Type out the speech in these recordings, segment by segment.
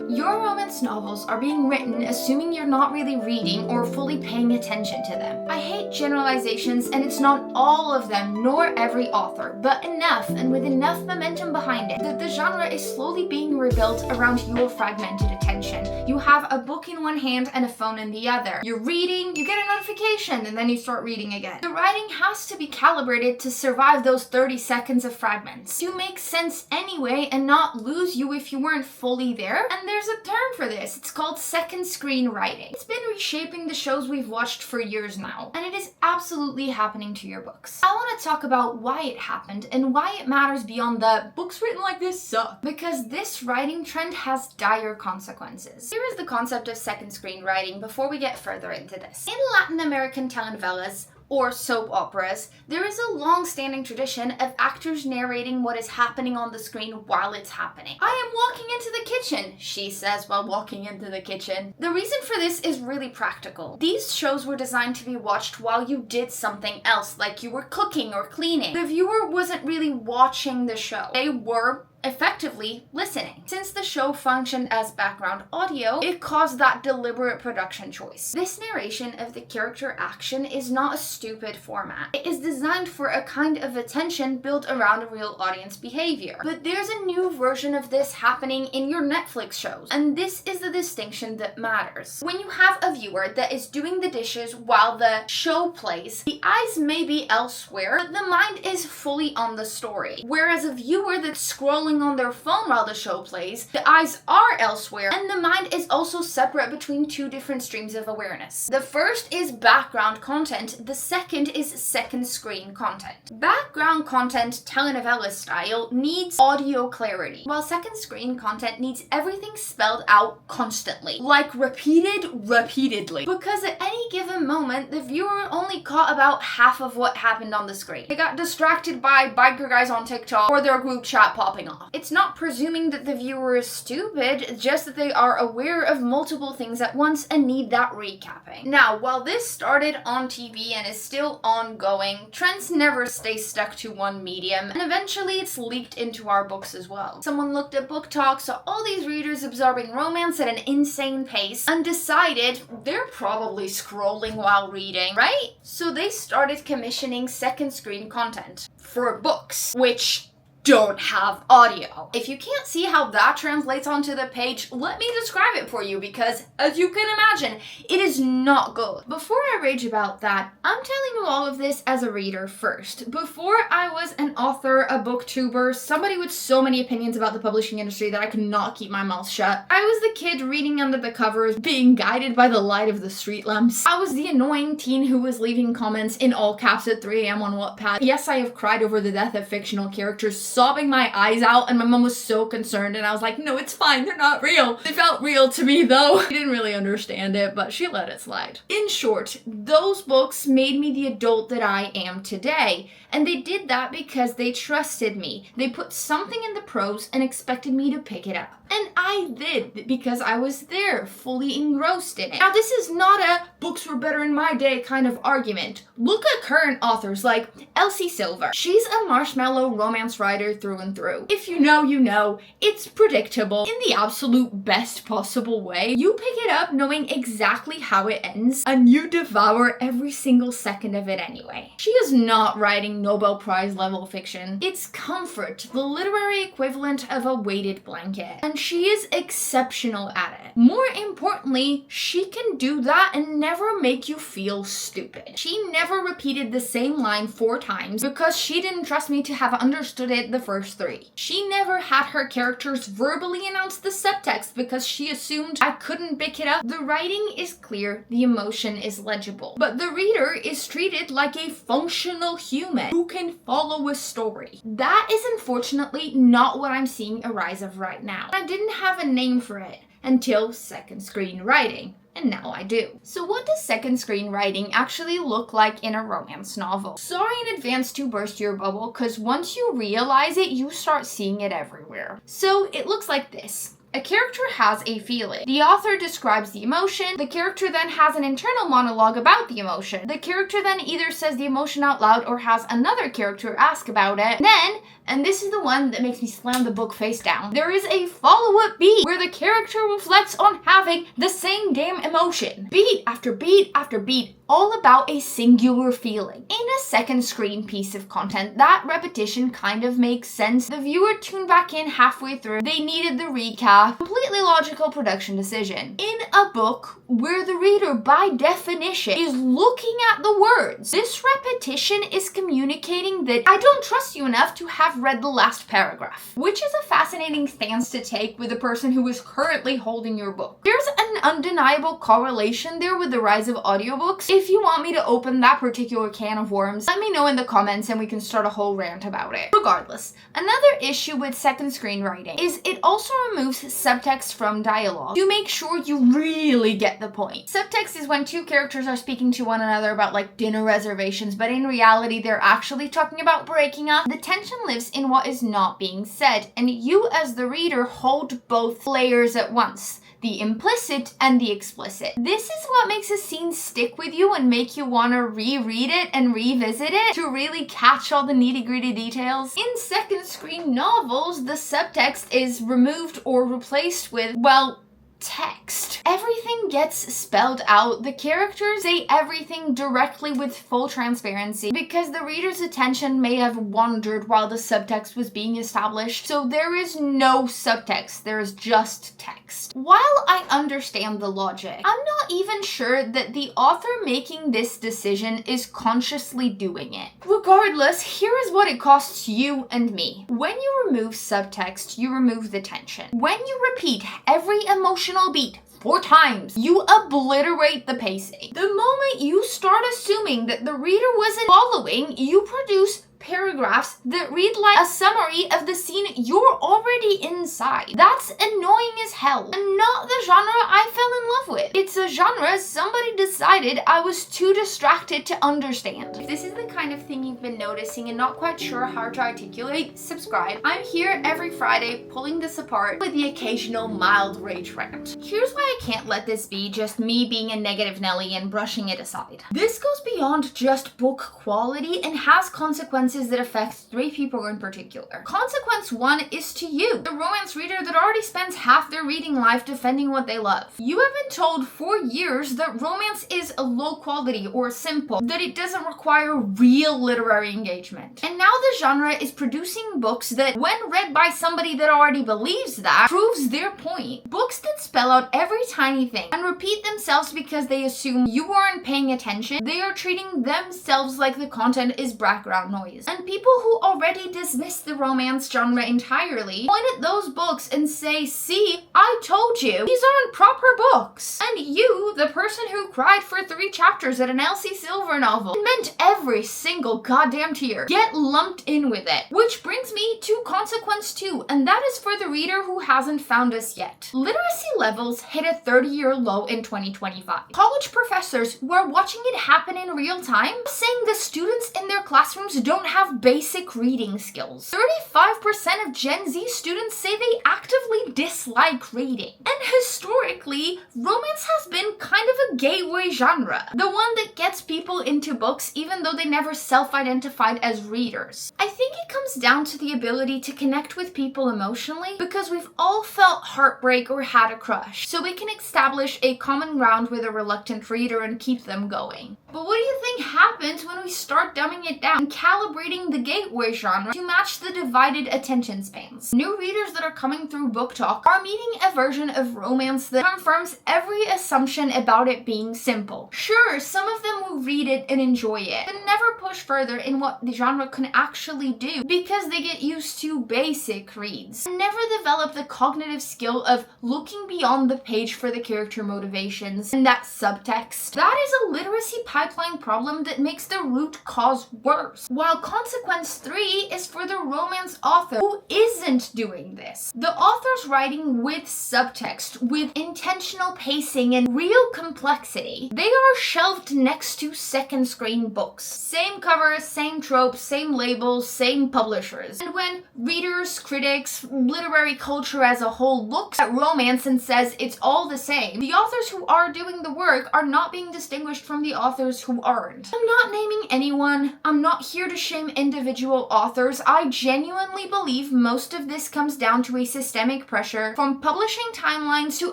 Your romance novels are being written assuming you're not really reading or fully paying attention to them. I hate generalizations, and it's not all of them nor every author, but enough and with enough momentum behind it that the genre is slowly being rebuilt around your fragmented attention. You have a book in one hand and a phone in the other. You're reading, you get a notification, and then you start reading again. The writing has to be calibrated to survive those 30 seconds of fragments, to make sense anyway and not lose you if you weren't fully there. And there's a term for this. It's called second screen writing. It's been reshaping the shows we've watched for years now, and it is absolutely happening to your books. I want to talk about why it happened and why it matters beyond the books written like this suck, because this writing trend has dire consequences. Here is the concept of second screen writing before we get further into this. In Latin American telenovelas, or soap operas, there is a long-standing tradition of actors narrating what is happening on the screen while it's happening. "I am walking into the kitchen," she says while walking into the kitchen. The reason for this is really practical. These shows were designed to be watched while you did something else, like you were cooking or cleaning. The viewer wasn't really watching the show. They were effectively listening. Since the show functioned as background audio, it caused that deliberate production choice. This narration of the character action is not a stupid format. It is designed for a kind of attention built around a real audience behavior. But there's a new version of this happening in your Netflix shows, and this is the distinction that matters. When you have a viewer that is doing the dishes while the show plays, the eyes may be elsewhere, but the mind is fully on the story. Whereas a viewer that's scrolling on their phone while the show plays, the eyes are elsewhere, and the mind is also separate between two different streams of awareness. The first is background content, the second is second screen content. Background content, telenovela style, needs audio clarity, while second screen content needs everything spelled out constantly, like repeatedly. Because at any given moment, the viewer only caught about half of what happened on the screen. They got distracted by biker guys on TikTok or their group chat popping off. It's not presuming that the viewer is stupid, just that they are aware of multiple things at once and need that recapping. Now, while this started on TV and is still ongoing, trends never stay stuck to one medium, and eventually it's leaked into our books as well. Someone looked at BookTok, saw all these readers absorbing romance at an insane pace, and decided they're probably scrolling while reading, right? So they started commissioning second screen content for books, which don't have audio. If you can't see how that translates onto the page, let me describe it for you, because as you can imagine, it is not good. Before I rage about that, I'm telling you all of this as a reader first. Before I was an author, a booktuber, somebody with so many opinions about the publishing industry that I could not keep my mouth shut. I was the kid reading under the covers, being guided by the light of the street lamps. I was the annoying teen who was leaving comments in all caps at 3 a.m. on Wattpad. Yes, I have cried over the death of fictional characters, sobbing my eyes out, and my mom was so concerned, and I was like, no, it's fine, they're not real. They felt real to me though. She didn't really understand it, but she let it slide. In short, those books made me the adult that I am today, and they did that because they trusted me. They put something in the prose and expected me to pick it up. And I did, because I was there, fully engrossed in it. Now, this is not a books were better in my day kind of argument. Look at current authors like Elsie Silver. She's a marshmallow romance writer through and through. If you know, you know. It's predictable in the absolute best possible way. You pick it up knowing exactly how it ends, and you devour every single second of it anyway. She is not writing Nobel Prize level fiction. It's comfort, the literary equivalent of a weighted blanket. And she is exceptional at it. More importantly, she can do that and never make you feel stupid. She never repeated the same line 4 times because she didn't trust me to have understood it the first 3. She never had her characters verbally announce the subtext because she assumed I couldn't pick it up. The writing is clear, the emotion is legible, but the reader is treated like a functional human who can follow a story. That is unfortunately not what I'm seeing a rise of right now. I didn't have a name for it until second screen writing, and now I do. So what does second screen writing actually look like in a romance novel? Sorry in advance to burst your bubble, because once you realize it, you start seeing it everywhere. So it looks like this. A character has a feeling. The author describes the emotion. The character then has an internal monologue about the emotion. The character then either says the emotion out loud or has another character ask about it. Then, and this is the one that makes me slam the book face down, there is a follow-up beat where the character reflects on having the same damn emotion. Beat after beat after beat, all about a singular feeling. In a second screen piece of content, that repetition kind of makes sense. The viewer tuned back in halfway through. They needed the recap. Completely logical production decision. In a book where the reader, by definition, is looking at the words, this repetition is communicating that I don't trust you enough to have read the last paragraph, which is a fascinating stance to take with a person who is currently holding your book. There's an undeniable correlation there with the rise of audiobooks. If you want me to open that particular can of worms, let me know in the comments and we can start a whole rant about it. Regardless, another issue with second screen writing is it also removes subtext from dialogue to make sure you really get the point. Subtext is when two characters are speaking to one another about like dinner reservations, but in reality they're actually talking about breaking up. The tension lives in what is not being said, and you as the reader hold both layers at once. The implicit and the explicit. This is what makes a scene stick with you and make you want to reread it and revisit it to really catch all the nitty-gritty details. In second screen novels, the subtext is removed or replaced with, well, text. Everything gets spelled out. The characters say everything directly with full transparency because the reader's attention may have wandered while the subtext was being established. So there is no subtext, there is just text. While I understand the logic, I'm not even sure that the author making this decision is consciously doing it. Regardless, here is what it costs you and me. When you remove subtext, you remove the tension. When you repeat every emotional beat 4 times, you obliterate the pacing. The moment you start assuming that the reader wasn't following, you produce paragraphs that read like a summary of the scene you're already inside. That's annoying as hell, and not the genre I fell in love with. It's a genre somebody decided I was too distracted to understand. If this is the kind of thing you've been noticing and not quite sure how to articulate, subscribe. I'm here every Friday pulling this apart with the occasional mild rage rant. Here's why I can't let this be just me being a negative Nelly and brushing it aside. This goes beyond just book quality and has consequences that affect 3 people in particular. Consequence 1 is to you, the romance reader that already spends half their reading life defending what they love. You have been told for years that romance is a low quality or simple, that it doesn't require real literary engagement. And now the genre is producing books that, when read by somebody that already believes that, proves their point. Books that spell out every tiny thing and repeat themselves because they assume you aren't paying attention. They are treating themselves like the content is background noise. And people who already dismiss the romance genre entirely point at those books and say, see, I told you, these aren't proper books. And you, the person who cried for 3 chapters at an Elsie Silver novel and meant every single goddamn tear, get lumped in with it. Which brings me to consequence 2, and that is for the reader who hasn't found us yet. Literacy levels hit a 30-year low in 2025. College professors who are watching it happen in real time saying the students in their classrooms don't have basic reading skills. 35% of Gen Z students say they actively dislike reading. And historically, romance has been kind of a gateway genre. The one that gets people into books even though they never self-identified as readers. I think it comes down to the ability to connect with people emotionally because we've all felt heartbreak or had a crush. So we can establish a common ground with a reluctant reader and keep them going. But what do you think happens when we start dumbing it down and calibrating the gateway genre to match the divided attention spans? New readers that are coming through BookTok are meeting a version of romance that confirms every assumption about it being simple. Sure, some of them will read it and enjoy it, but never push further in what the genre can actually do because they get used to basic reads and never develop the cognitive skill of looking beyond the page for the character motivations and that subtext. That is a literacy pipeline problem that makes the root cause worse. While consequence 3 is for the romance author who isn't doing this. The author's writing with subtext, with intentional pacing and real complexity. They are shelved next to second screen books. Same covers, same tropes, same labels, same publishers. And when readers, critics, literary culture as a whole looks at romance and says it's all the same, the authors who are doing the work are not being distinguished from the authors who aren't. I'm not naming anyone. I'm not here to shame individual authors. I genuinely believe most of this comes down to a systemic pressure from publishing timelines to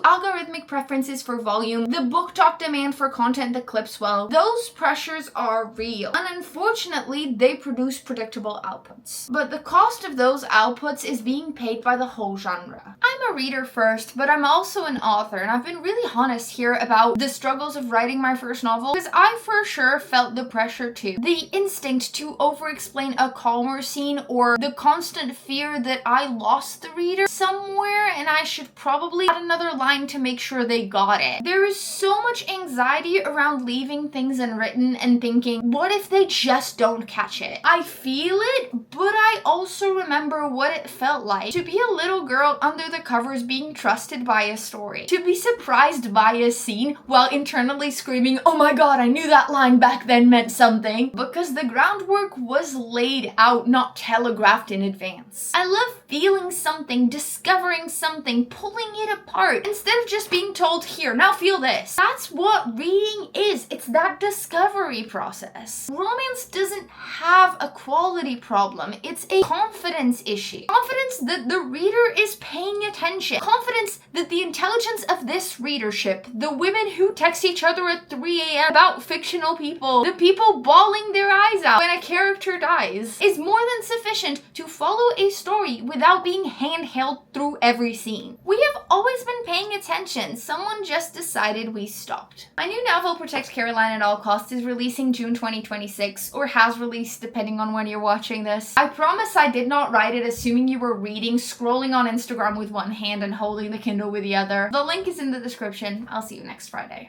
algorithmic preferences for volume, the BookTok demand for content that clips well. Those pressures are real, and unfortunately they produce predictable outputs. But the cost of those outputs is being paid by the whole genre. I'm a reader first, but I'm also an author, and I've been really honest here about the struggles of writing my first novel, because I for sure felt the pressure too. The instinct to over-explain a calmer scene, or the constant fear that I lost the reader somewhere and I should probably add another line to make sure they got it. There is so much anxiety around leaving things unwritten and thinking, what if they just don't catch it? I feel it, but I also remember what it felt like to be a little girl under the covers being trusted by a story, to be surprised by a scene while internally screaming, oh my god, I knew that line back then meant something, because the groundwork was laid out, not telegraphed in advance. I love feeling something, discovering something, pulling it apart, instead of just being told, here, now feel this. That's what reading is. It's that discovery process. Romance doesn't have a quality problem. It's a confidence issue. Confidence that the reader is paying attention. Confidence that the intelligence of this readership, the women who text each other at 3 a.m. about fictional people, the people bawling their eyes out when a character dies, is more than sufficient to follow a story without being handheld through every scene. We have always been paying attention. Someone just decided we stopped. My new novel, Protect Caroline at All Costs, is releasing June 2026, or has released depending on when you're watching this. I promise I did not write it assuming you were reading, scrolling on Instagram with one hand and holding the Kindle with the other. The link is in the description. I'll see you next Friday.